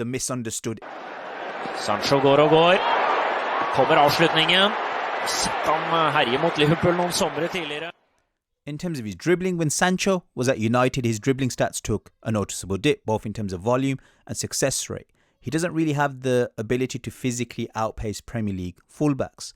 misunderstood. Sancho går og går. Kommer avslutningen. Sett han herje mot Liverpool noen somre tidligere. In terms of his dribbling, when Sancho was at United, his dribbling stats took a noticeable dip, both in terms of volume and success rate. He doesn't really have the ability to physically outpace Premier League fullbacks.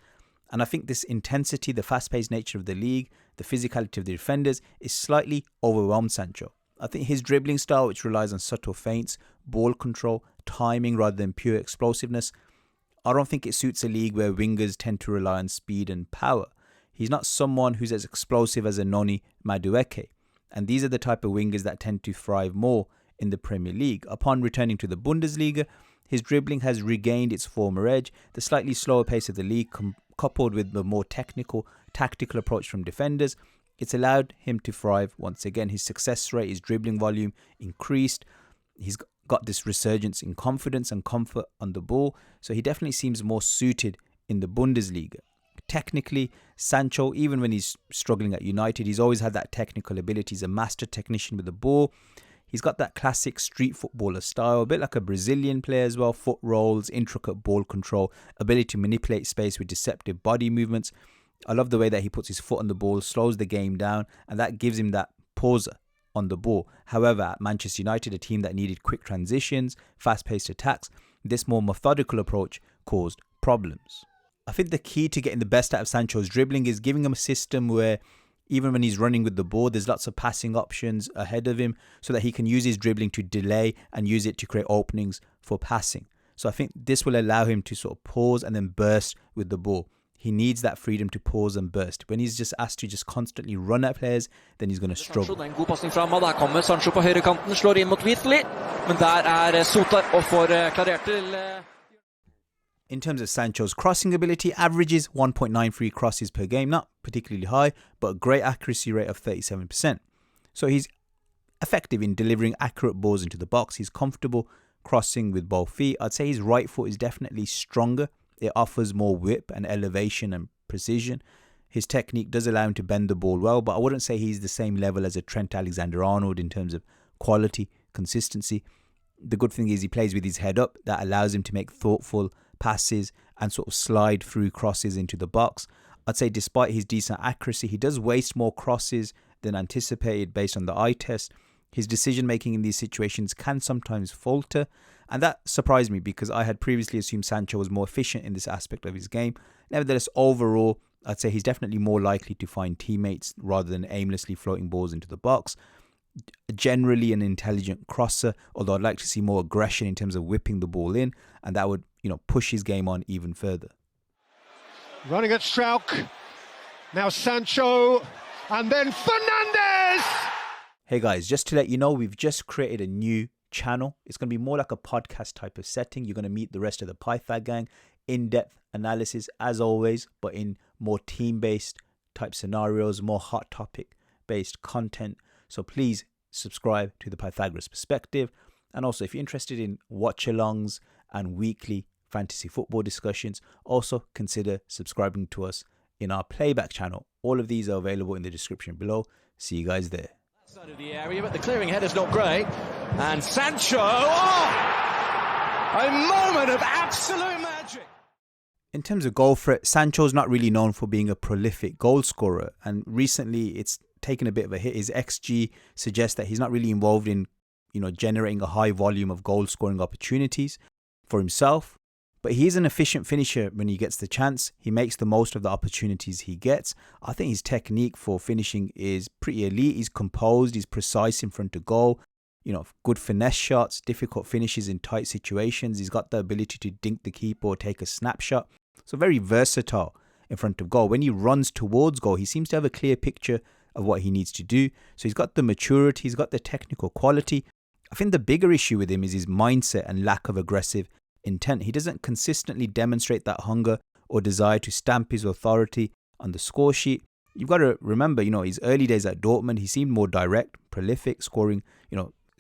And I think this intensity, the fast-paced nature of the league, the physicality of the defenders is slightly overwhelmed Sancho. I think his dribbling style, which relies on subtle feints, ball control, timing rather than pure explosiveness, I don't think it suits a league where wingers tend to rely on speed and power. He's not someone who's as explosive as a Noni Madueke. And these are the type of wingers that tend to thrive more in the Premier League. Upon returning to the Bundesliga, his dribbling has regained its former edge. The slightly slower pace of the league, coupled with the more technical, tactical approach from defenders, it's allowed him to thrive once again. His success rate, his dribbling volume increased. He's got this resurgence in confidence and comfort on the ball. So he definitely seems more suited in the Bundesliga. Technically, Sancho, even when he's struggling at United, he's always had that technical ability. He's a master technician with the ball. He's got that classic street footballer style, a bit like a Brazilian player as well. Foot rolls, intricate ball control, ability to manipulate space with deceptive body movements. I love the way that he puts his foot on the ball, slows the game down, and that gives him that pauser on the ball. However, at Manchester United, a team that needed quick transitions, fast-paced attacks, this more methodical approach caused problems. I think the key to getting the best out of Sancho's dribbling is giving him a system where even when he's running with the ball, there's lots of passing options ahead of him so that he can use his dribbling to delay and use it to create openings for passing. So I think this will allow him to sort of pause and then burst with the ball. He needs that freedom to pause and burst. When he's just asked to just constantly run at players, then he's going to struggle. En god passning fra der kommer Sancho på høyrekanten, slår inn mot Whitley, men der Sotar og får klarert til... In terms of Sancho's crossing ability, averages 1.93 crosses per game, not particularly high, but a great accuracy rate of 37%. So he's effective in delivering accurate balls into the box. He's comfortable crossing with both feet. I'd say his right foot is definitely stronger. It offers more whip and elevation and precision. His technique does allow him to bend the ball well, but I wouldn't say he's the same level as a Trent Alexander-Arnold in terms of quality, consistency. The good thing is he plays with his head up. That allows him to make thoughtful passes and sort of slide through crosses into the box. I'd say despite his decent accuracy, he does waste more crosses than anticipated based on the eye test. His decision making in these situations can sometimes falter, and that surprised me because I had previously assumed Sancho was more efficient in this aspect of his game. Nevertheless, overall, I'd say he's definitely more likely to find teammates rather than aimlessly floating balls into the box. Generally an intelligent crosser, although I'd like to see more aggression in terms of whipping the ball in, and that would, push his game on even further. Running at Strauch, now Sancho, and then Fernandes! Hey guys, just to let you know, we've just created a new channel. It's going to be more like a podcast type of setting. You're going to meet the rest of the Pythag gang, in-depth analysis as always, but in more team-based type scenarios, more hot topic-based content. So please subscribe to the Pythagoras Perspective. And also, if you're interested in watch-alongs and weekly fantasy football discussions, also consider subscribing to us in our playback channel. All of these are available in the description below. See you guys there. Side of the area, but the clearing header's not great. And Sancho, a moment of absolute magic. In terms of goal threat, Sancho's not really known for being a prolific goal scorer, and recently it's taken a bit of a hit. His XG suggests that he's not really involved in, generating a high volume of goal scoring opportunities for himself. But he's an efficient finisher when he gets the chance. He makes the most of the opportunities he gets. I think his technique for finishing is pretty elite. He's composed, he's precise in front of goal. Good finesse shots, difficult finishes in tight situations. He's got the ability to dink the keeper or take a snapshot. So very versatile in front of goal. When he runs towards goal, he seems to have a clear picture of what he needs to do. So he's got the maturity, he's got the technical quality. I think the bigger issue with him is his mindset and lack of aggressive intent. He doesn't consistently demonstrate that hunger or desire to stamp his authority on the score sheet. You've got to remember, his early days at Dortmund, he seemed more direct, prolific, scoring,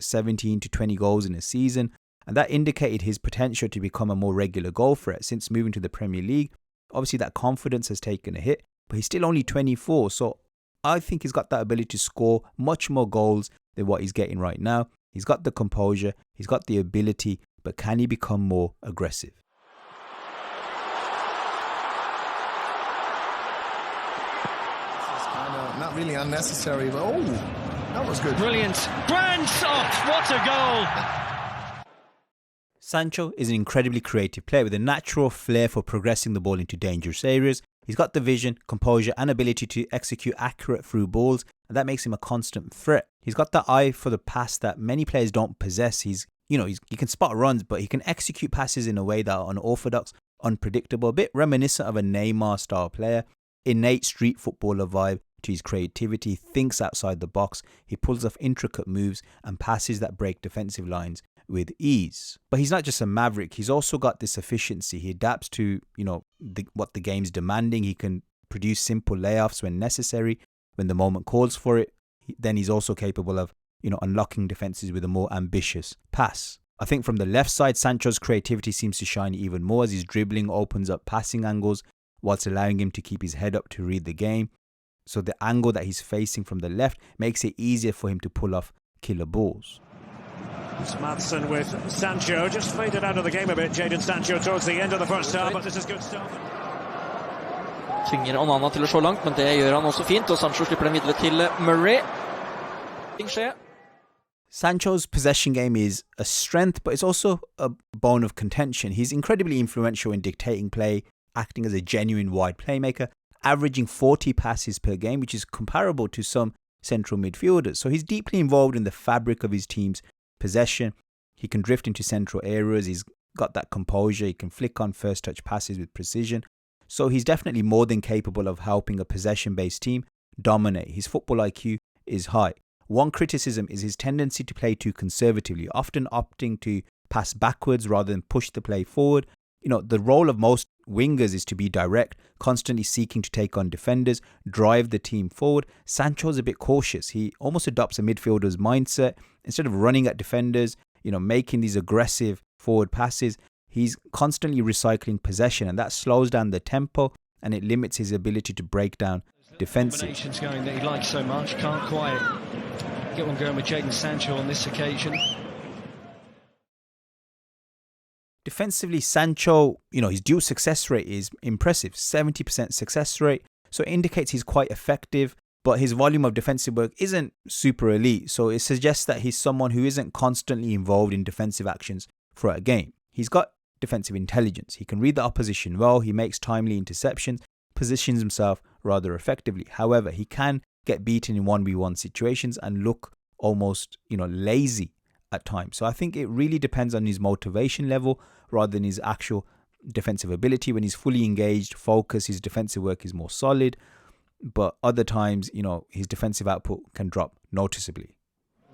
17 to 20 goals in a season. And that indicated his potential to become a more regular goal threat. Since moving to the Premier League, obviously that confidence has taken a hit, but he's still only 24. So I think he's got that ability to score much more goals than what he's getting right now. He's got the composure, he's got the ability but can he become more aggressive? Not really unnecessary, but oh, that was good. Brilliant. Grand shot! What a goal! Sancho is an incredibly creative player with a natural flair for progressing the ball into dangerous areas. He's got the vision, composure and ability to execute accurate through balls, and that makes him a constant threat. He's got the eye for the pass that many players don't possess. He can spot runs, but he can execute passes in a way that are unorthodox, unpredictable, a bit reminiscent of a Neymar style player. Innate street footballer vibe to his creativity, thinks outside the box, he pulls off intricate moves and passes that break defensive lines with ease. But he's not just a maverick, he's also got this efficiency. He adapts to, what the game's demanding. He can produce simple layoffs when necessary, when the moment calls for it. Then he's also capable of, unlocking defenses with a more ambitious pass. I think from the left side, Sancho's creativity seems to shine even more as his dribbling opens up passing angles whilst allowing him to keep his head up to read the game. So the angle that he's facing from the left makes it easier for him to pull off killer balls. It's Maddson with Sancho, just faded out of the game a bit. Jadon Sancho towards the end of the first half, but this is good stuff. Tvinger Onana til å slå langt, men det gjør han også fint, og Sancho slipper den videre til Murray. Ting skjer. Sancho's possession game is a strength, but it's also a bone of contention. He's incredibly influential in dictating play, acting as a genuine wide playmaker, averaging 40 passes per game, which is comparable to some central midfielders. So he's deeply involved in the fabric of his team's possession. He can drift into central areas. He's got that composure. He can flick on first touch passes with precision. So he's definitely more than capable of helping a possession-based team dominate. His football IQ is high. One criticism is his tendency to play too conservatively, often opting to pass backwards rather than push the play forward. The role of most wingers is to be direct, constantly seeking to take on defenders, drive the team forward. Sancho's a bit cautious. He almost adopts a midfielder's mindset. Instead of running at defenders, making these aggressive forward passes, he's constantly recycling possession, and that slows down the tempo and it limits his ability to break down defenses. Combinations going that he likes so much, can't quite get one going with Jadon Sancho on this occasion. Defensively, Sancho, his dual success rate is impressive, 70% success rate. So it indicates he's quite effective, but his volume of defensive work isn't super elite. So it suggests that he's someone who isn't constantly involved in defensive actions throughout a game. He's got defensive intelligence. He can read the opposition well. He makes timely interceptions, positions himself rather effectively. However, he can get beaten in 1v1 situations and look almost, lazy at times. So I think it really depends on his motivation level rather than his actual defensive ability. When he's fully engaged, focused, his defensive work is more solid. But other times, his defensive output can drop noticeably.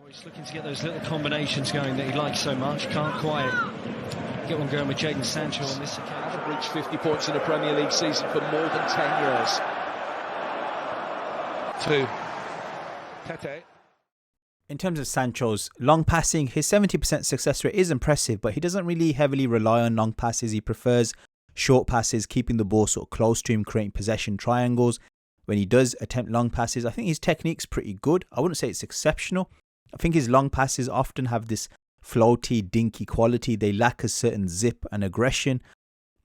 He's looking to get those little combinations going that he likes so much. Can't quite get one going with Jadon Sancho on this occasion. Haven't reached 50 points in a Premier League season for more than 10 years. Tete. In terms of Sancho's long passing, his 70% success rate is impressive, but he doesn't really heavily rely on long passes. He prefers short passes, keeping the ball sort of close to him, creating possession triangles. When he does attempt long passes, I think his technique's pretty good. I wouldn't say it's exceptional. I think his long passes often have this floaty, dinky quality. They lack a certain zip and aggression.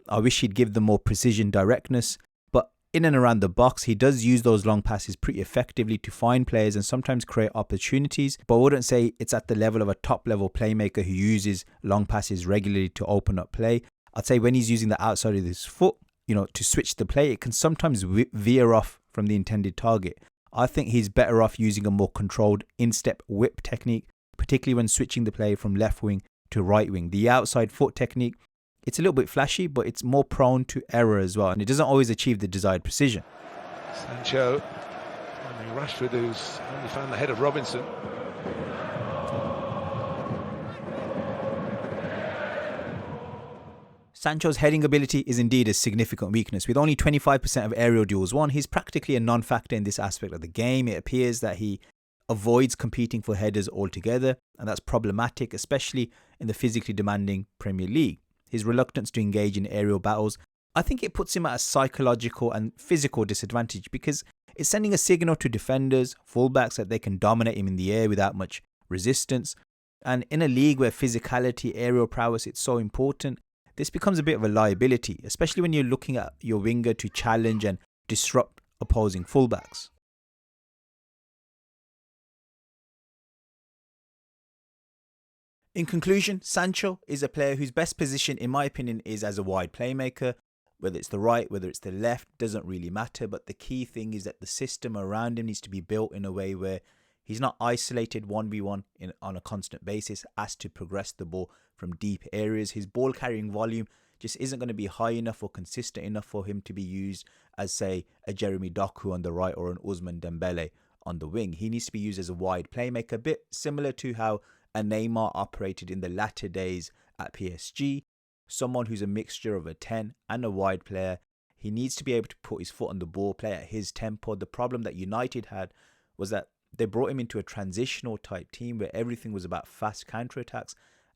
I wish he'd give them more precision, directness. But in and around the box, he does use those long passes pretty effectively to find players and sometimes create opportunities. But I wouldn't say it's at the level of a top-level playmaker who uses long passes regularly to open up play. I'd say when he's using the outside of his foot, to switch the play, it can sometimes veer off from the intended target. I think he's better off using a more controlled instep whip technique, particularly when switching the play from left wing to right wing. The outside foot technique, it's a little bit flashy, but it's more prone to error as well, and it doesn't always achieve the desired precision. Sancho, finding Rashford, who's only found the head of Robinson. Sancho's heading ability is indeed a significant weakness. With only 25% of aerial duels won, he's practically a non-factor in this aspect of the game. It appears that he avoids competing for headers altogether, and that's problematic, especially in the physically demanding Premier League. His reluctance to engage in aerial battles, I think it puts him at a psychological and physical disadvantage because it's sending a signal to defenders, fullbacks, that they can dominate him in the air without much resistance. And in a league where physicality, aerial prowess, it's so important, this becomes a bit of a liability, especially when you're looking at your winger to challenge and disrupt opposing fullbacks. In conclusion, Sancho is a player whose best position, in my opinion, is as a wide playmaker. Whether it's the right, whether it's the left, doesn't really matter. But the key thing is that the system around him needs to be built in a way where he's not isolated 1v1 on a constant basis, has to progress the ball from deep areas. His ball carrying volume just isn't going to be high enough or consistent enough for him to be used as, say, a Jeremy Doku on the right or an Ousmane Dembele on the wing. He needs to be used as a wide playmaker, a bit similar to how a Neymar operated in the latter days at PSG. Someone who's a mixture of a 10 and a wide player. He needs to be able to put his foot on the ball, play at his tempo. The problem that United had was that they brought him into a transitional type team where everything was about fast counterattacks,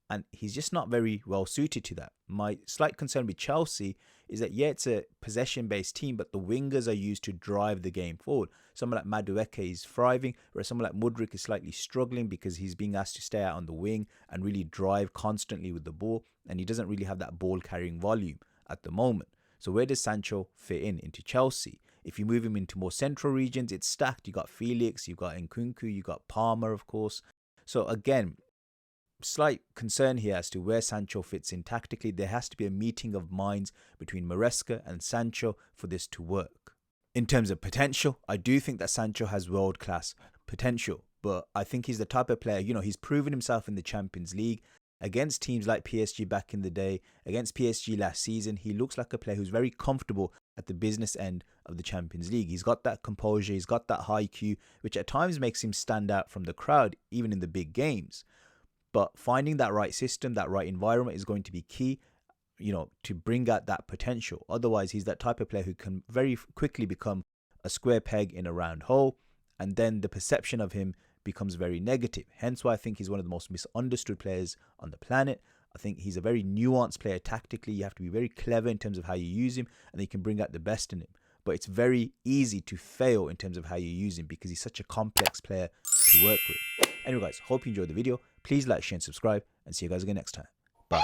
and he's just not very well suited to that. My slight concern with Chelsea is that, yeah, it's a possession-based team, but the wingers are used to drive the game forward. Someone like Madueke is thriving, whereas someone like Mudryk is slightly struggling because he's being asked to stay out on the wing and really drive constantly with the ball, and he doesn't really have that ball-carrying volume at the moment. So where does Sancho fit into Chelsea? If you move him into more central regions, it's stacked. You got Felix, you've got Nkunku, you got Palmer, of course. So again, slight concern here as to where Sancho fits in tactically. There has to be a meeting of minds between Maresca and Sancho for this to work. In terms of potential, I do think that Sancho has world-class potential, but I think he's the type of player, he's proven himself in the Champions League against teams like PSG back in the day, against PSG last season. He looks like a player who's very comfortable at the business end of the Champions League. He's got that composure, he's got that high IQ, which at times makes him stand out from the crowd, even in the big games. But finding that right system, that right environment is going to be key, to bring out that potential. Otherwise, he's that type of player who can very quickly become a square peg in a round hole, and then the perception of him becomes very negative. Hence why I think he's one of the most misunderstood players on the planet. I think he's a very nuanced player tactically. You have to be very clever in terms of how you use him, and you can bring out the best in him. But it's very easy to fail in terms of how you use him because he's such a complex player to work with. Anyway guys, hope you enjoyed the video. Please like, share and subscribe, and see you guys again next time. Bye.